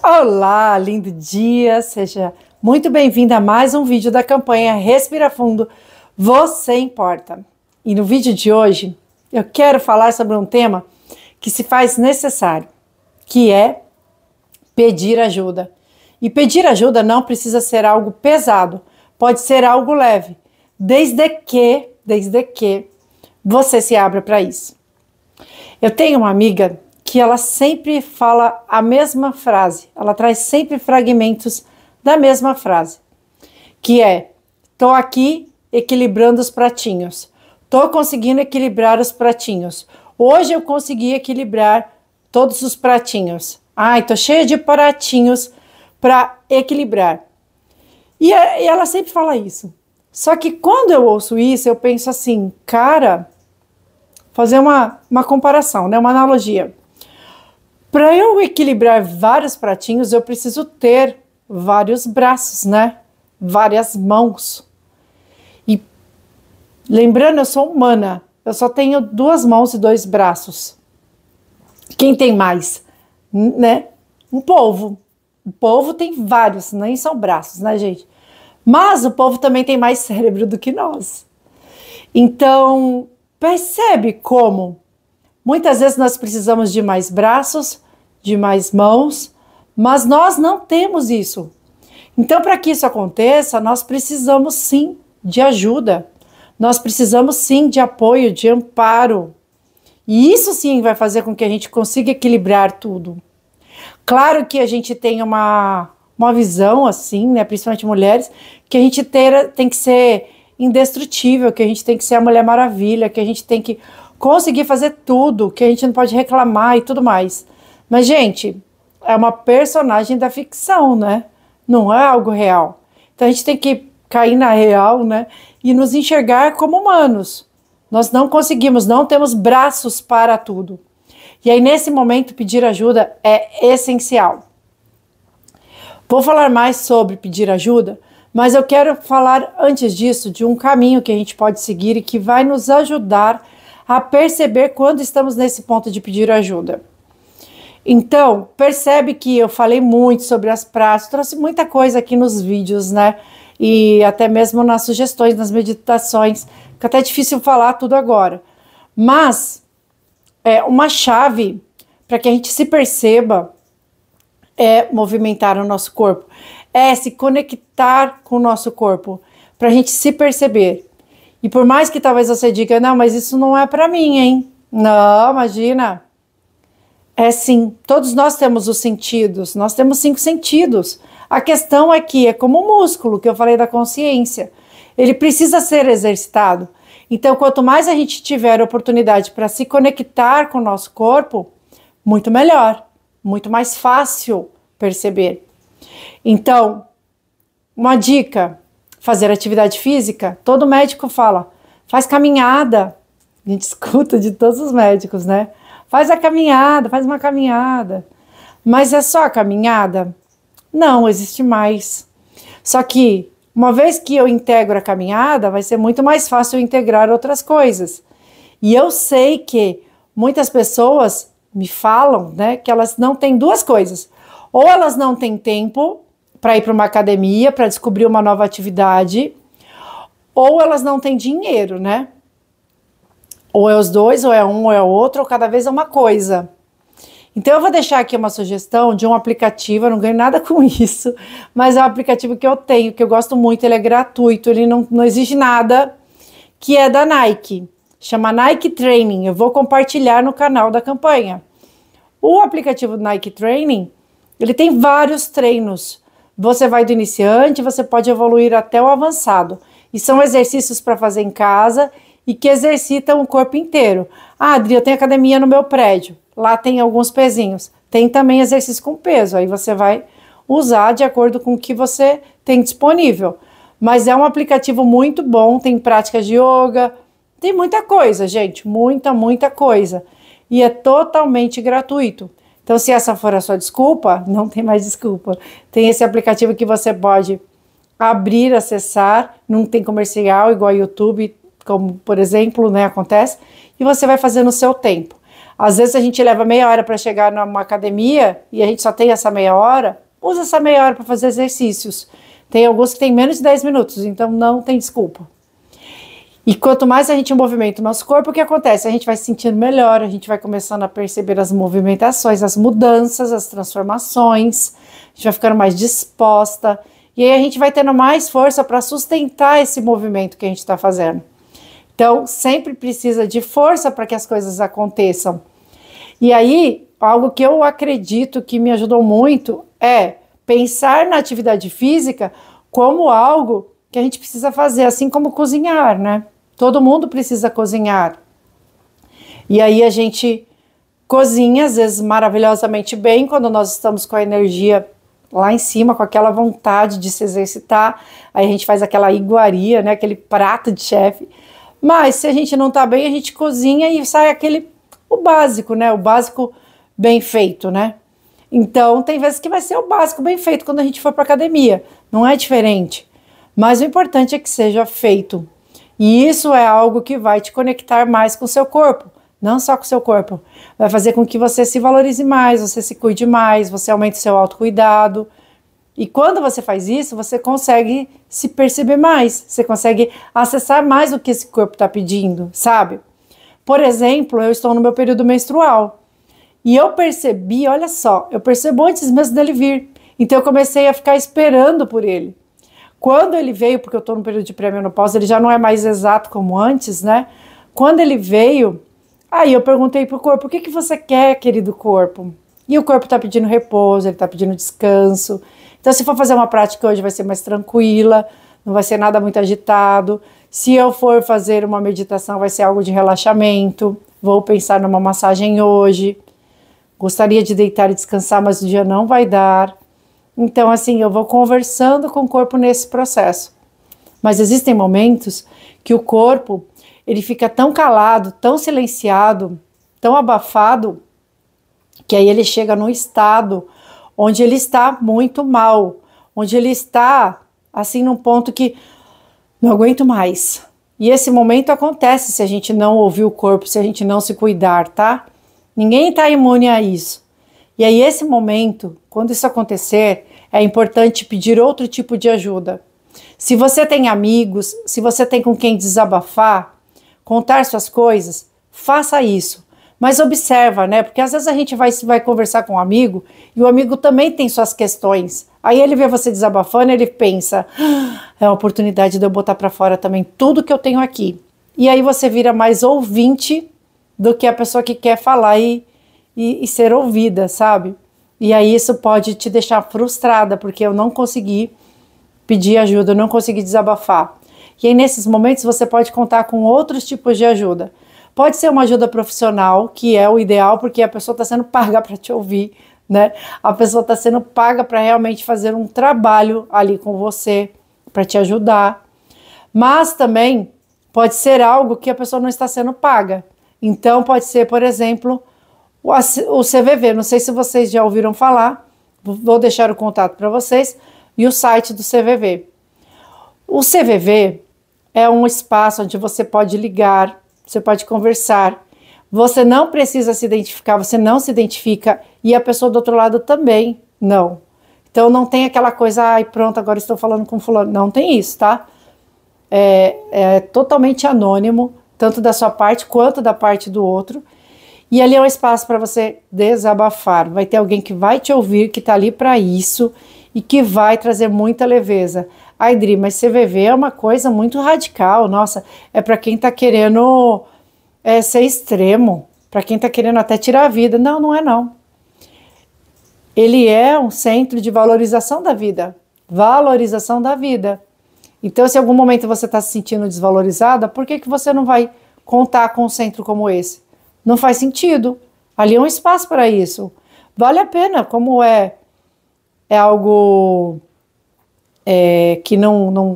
Olá, lindo dia, seja muito bem-vindo a mais um vídeo da campanha Respira Fundo, Você Importa. E no vídeo de hoje eu quero falar sobre um tema que se faz necessário, que é pedir ajuda. E pedir ajuda não precisa ser algo pesado, pode ser algo leve, desde que você se abra para isso. Eu tenho uma amiga que ela sempre fala a mesma frase, ela traz sempre fragmentos da mesma frase, que é: tô aqui equilibrando os pratinhos, tô conseguindo equilibrar os pratinhos, hoje eu consegui equilibrar todos os pratinhos, ai, tô cheia de pratinhos para equilibrar. E ela sempre fala isso, só que quando eu ouço isso, eu penso assim, cara, fazer uma comparação, né, uma analogia. Para eu equilibrar vários pratinhos, eu preciso ter vários braços, né? Várias mãos. E lembrando, eu sou humana, eu só tenho 2 mãos e 2 braços. Quem tem mais? Né? Um polvo. O polvo tem vários, nem são braços, né, gente? Mas o polvo também tem mais cérebro do que nós. Então, percebe como muitas vezes nós precisamos de mais braços, de mais mãos, mas nós não temos isso. Então, para que isso aconteça, nós precisamos sim de ajuda. Nós precisamos sim de apoio, de amparo. E isso sim vai fazer com que a gente consiga equilibrar tudo. Claro que a gente tem uma visão assim, né, principalmente mulheres, que a gente tem que ser indestrutível, que a gente tem que ser a Mulher Maravilha, que a gente tem que conseguir fazer tudo, que a gente não pode reclamar e tudo mais. Mas, gente, é uma personagem da ficção, né? Não é algo real. Então a gente tem que cair na real, né? E nos enxergar como humanos. Nós não conseguimos, não temos braços para tudo. E aí, nesse momento, pedir ajuda é essencial. Vou falar mais sobre pedir ajuda, mas eu quero falar antes disso de um caminho que a gente pode seguir e que vai nos ajudar a perceber quando estamos nesse ponto de pedir ajuda. Então, percebe que eu falei muito sobre as práticas, trouxe muita coisa aqui nos vídeos, né? E até mesmo nas sugestões, nas meditações, que até é difícil falar tudo agora. Mas, uma chave para que a gente se perceba é movimentar o nosso corpo, é se conectar com o nosso corpo, para a gente se perceber. E por mais que talvez você diga, não, mas isso não é para mim, hein? Não, imagina. É sim, todos nós temos os sentidos, nós temos 5 sentidos. A questão é que é como o músculo que eu falei da consciência. Ele precisa ser exercitado. Então, quanto mais a gente tiver oportunidade para se conectar com o nosso corpo, muito melhor, muito mais fácil perceber. Então, uma dica: fazer atividade física. Todo médico fala, faz caminhada. A gente escuta de todos os médicos, né? Faz a caminhada, faz uma caminhada. Mas é só a caminhada? Não, existe mais. Só que, uma vez que eu integro a caminhada, vai ser muito mais fácil integrar outras coisas. E eu sei que muitas pessoas me falam, né, que elas não têm 2 coisas. Ou elas não têm tempo para ir para uma academia, para descobrir uma nova atividade, ou elas não têm dinheiro, né? Ou é os 2, ou é um, ou é o outro, ou cada vez é uma coisa. Então eu vou deixar aqui uma sugestão de um aplicativo, eu não ganho nada com isso, mas é um aplicativo que eu tenho, que eu gosto muito, ele é gratuito, ele não exige nada, que é da Nike, chama Nike Training, eu vou compartilhar no canal da campanha. O aplicativo do Nike Training, ele tem vários treinos. Você vai do iniciante, você pode evoluir até o avançado. E são exercícios para fazer em casa e que exercitam o corpo inteiro. Ah, Adri, eu tenho academia no meu prédio. Lá tem alguns pezinhos. Tem também exercício com peso. Aí você vai usar de acordo com o que você tem disponível. Mas é um aplicativo muito bom, tem práticas de yoga, tem muita coisa, gente. Muita coisa. E é totalmente gratuito. Então, se essa for a sua desculpa, não tem mais desculpa. Tem esse aplicativo que você pode abrir, acessar, não tem comercial igual ao YouTube, como, por exemplo, né, acontece, e você vai fazer no seu tempo. Às vezes a gente leva meia hora para chegar numa academia e a gente só tem essa meia hora, usa essa meia hora para fazer exercícios. Tem alguns que tem menos de 10 minutos, então não tem desculpa. E quanto mais a gente movimenta o nosso corpo, o que acontece? A gente vai se sentindo melhor, a gente vai começando a perceber as movimentações, as mudanças, as transformações, a gente vai ficando mais disposta, e aí a gente vai tendo mais força para sustentar esse movimento que a gente está fazendo. Então, sempre precisa de força para que as coisas aconteçam. E aí, algo que eu acredito que me ajudou muito é pensar na atividade física como algo que a gente precisa fazer, assim como cozinhar, né? Todo mundo precisa cozinhar. E aí a gente cozinha, às vezes maravilhosamente bem, quando nós estamos com a energia lá em cima, com aquela vontade de se exercitar. Aí a gente faz aquela iguaria, né? Aquele prato de chefe. Mas se a gente não tá bem, a gente cozinha e sai o básico, né? O básico bem feito, né? Então tem vezes que vai ser o básico bem feito quando a gente for para academia. Não é diferente. Mas o importante é que seja feito. E isso é algo que vai te conectar mais com o seu corpo, não só com o seu corpo. Vai fazer com que você se valorize mais, você se cuide mais, você aumente o seu autocuidado. E quando você faz isso, você consegue se perceber mais, você consegue acessar mais o que esse corpo está pedindo, sabe? Por exemplo, eu estou no meu período menstrual. E eu percebi, olha só, eu percebo antes mesmo dele vir. Então eu comecei a ficar esperando por ele. Quando ele veio, porque eu estou no período de pré-menopausa, ele já não é mais exato como antes, né? Quando ele veio, aí eu perguntei pro corpo, o que você quer, querido corpo? E o corpo tá pedindo repouso, ele tá pedindo descanso. Então, se for fazer uma prática hoje, vai ser mais tranquila, não vai ser nada muito agitado. Se eu for fazer uma meditação, vai ser algo de relaxamento. Vou pensar numa massagem hoje. Gostaria de deitar e descansar, mas o dia não vai dar. Então, assim, eu vou conversando com o corpo nesse processo. Mas existem momentos que o corpo, ele fica tão calado, tão silenciado, tão abafado, que aí ele chega num estado onde ele está muito mal, onde ele está, assim, num ponto que não aguento mais. E esse momento acontece se a gente não ouvir o corpo, se a gente não se cuidar, tá? Ninguém está imune a isso. E aí, esse momento, quando isso acontecer, é importante pedir outro tipo de ajuda. Se você tem amigos, se você tem com quem desabafar, contar suas coisas, faça isso. Mas observa, né? Porque às vezes a gente vai conversar com um amigo e o amigo também tem suas questões. Aí ele vê você desabafando e ele pensa, é a oportunidade de eu botar para fora também tudo que eu tenho aqui. E aí você vira mais ouvinte do que a pessoa que quer falar e ser ouvida, sabe? E aí isso pode te deixar frustrada, porque eu não consegui pedir ajuda, eu não consegui desabafar. E aí nesses momentos você pode contar com outros tipos de ajuda. Pode ser uma ajuda profissional, que é o ideal, porque a pessoa está sendo paga para te ouvir, né? A pessoa está sendo paga para realmente fazer um trabalho ali com você, para te ajudar. Mas também pode ser algo que a pessoa não está sendo paga. Então pode ser, por exemplo, o CVV, não sei se vocês já ouviram falar, vou deixar o contato para vocês, e o site do CVV. O CVV é um espaço onde você pode ligar, você pode conversar, você não precisa se identificar, você não se identifica, e a pessoa do outro lado também não. Então não tem aquela coisa, ai pronto, agora estou falando com fulano, não tem isso, tá? É totalmente anônimo, tanto da sua parte quanto da parte do outro. E ali é um espaço para você desabafar. Vai ter alguém que vai te ouvir, que está ali para isso e que vai trazer muita leveza. Ai, Dri, mas CVV é uma coisa muito radical. Nossa, é para quem está querendo ser extremo, para quem está querendo até tirar a vida. Não, não é não. Ele é um centro de valorização da vida. Valorização da vida. Então, se em algum momento você está se sentindo desvalorizada, por que você não vai contar com um centro como esse? Não faz sentido. Ali é um espaço para isso. Vale a pena, como é algo que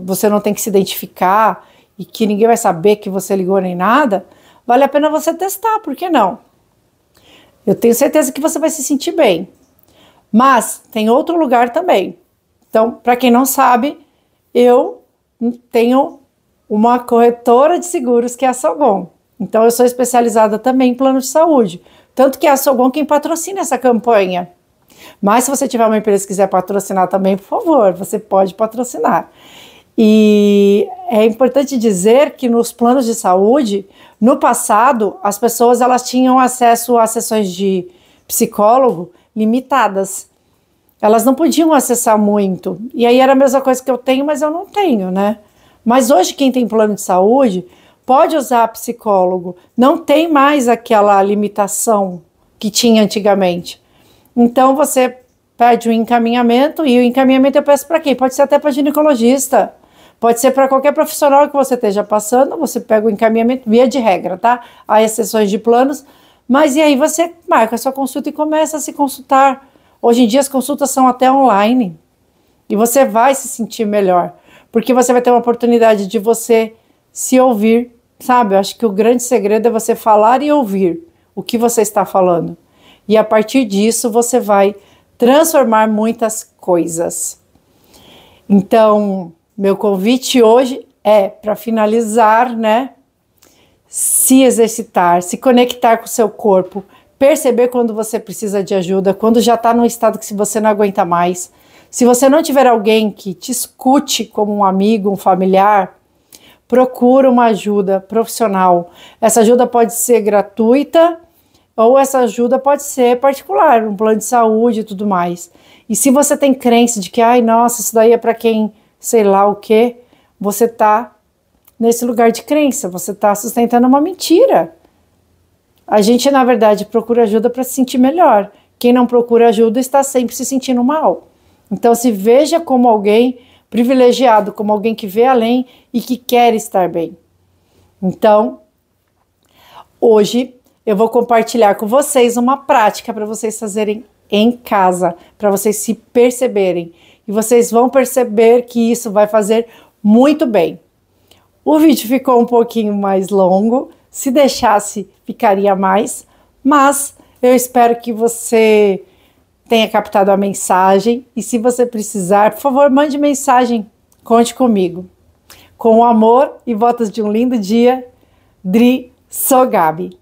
você não tem que se identificar e que ninguém vai saber que você ligou nem nada, vale a pena você testar, por que não? Eu tenho certeza que você vai se sentir bem. Mas tem outro lugar também. Então, para quem não sabe, eu tenho uma corretora de seguros que é a Salgon. Então, eu sou especializada também em plano de saúde. Tanto que é a Soggon quem patrocina essa campanha. Mas se você tiver uma empresa que quiser patrocinar também, por favor, você pode patrocinar. E é importante dizer que nos planos de saúde, no passado, as pessoas elas tinham acesso a sessões de psicólogo limitadas. Elas não podiam acessar muito. E aí era a mesma coisa que eu tenho, mas eu não tenho, né? Mas hoje quem tem plano de saúde pode usar psicólogo. Não tem mais aquela limitação que tinha antigamente. Então você pede um encaminhamento e o encaminhamento eu peço para quem? Pode ser até para ginecologista. Pode ser para qualquer profissional que você esteja passando, você pega o encaminhamento, via de regra, tá? Há exceções de planos, mas e aí você marca a sua consulta e começa a se consultar. Hoje em dia as consultas são até online e você vai se sentir melhor, porque você vai ter uma oportunidade de você se ouvir, sabe? Eu acho que o grande segredo é você falar e ouvir o que você está falando. E a partir disso você vai transformar muitas coisas. Então, meu convite hoje é para finalizar, né? Se exercitar, se conectar com o seu corpo, perceber quando você precisa de ajuda, quando já está num estado que você não aguenta mais. Se você não tiver alguém que te escute como um amigo, um familiar, procura uma ajuda profissional. Essa ajuda pode ser gratuita ou essa ajuda pode ser particular, um plano de saúde e tudo mais. E se você tem crença de que, ai, nossa, isso daí é para quem sei lá o que, você está nesse lugar de crença, você está sustentando uma mentira. A gente, na verdade, procura ajuda para se sentir melhor. Quem não procura ajuda está sempre se sentindo mal. Então, se veja como alguém privilegiado, como alguém que vê além e que quer estar bem. Então, hoje eu vou compartilhar com vocês uma prática para vocês fazerem em casa, para vocês se perceberem. E vocês vão perceber que isso vai fazer muito bem. O vídeo ficou um pouquinho mais longo, se deixasse ficaria mais, mas eu espero que você tenha captado a mensagem e se você precisar, por favor, mande mensagem, conte comigo. Com amor e votos de um lindo dia, Dri Sogabi.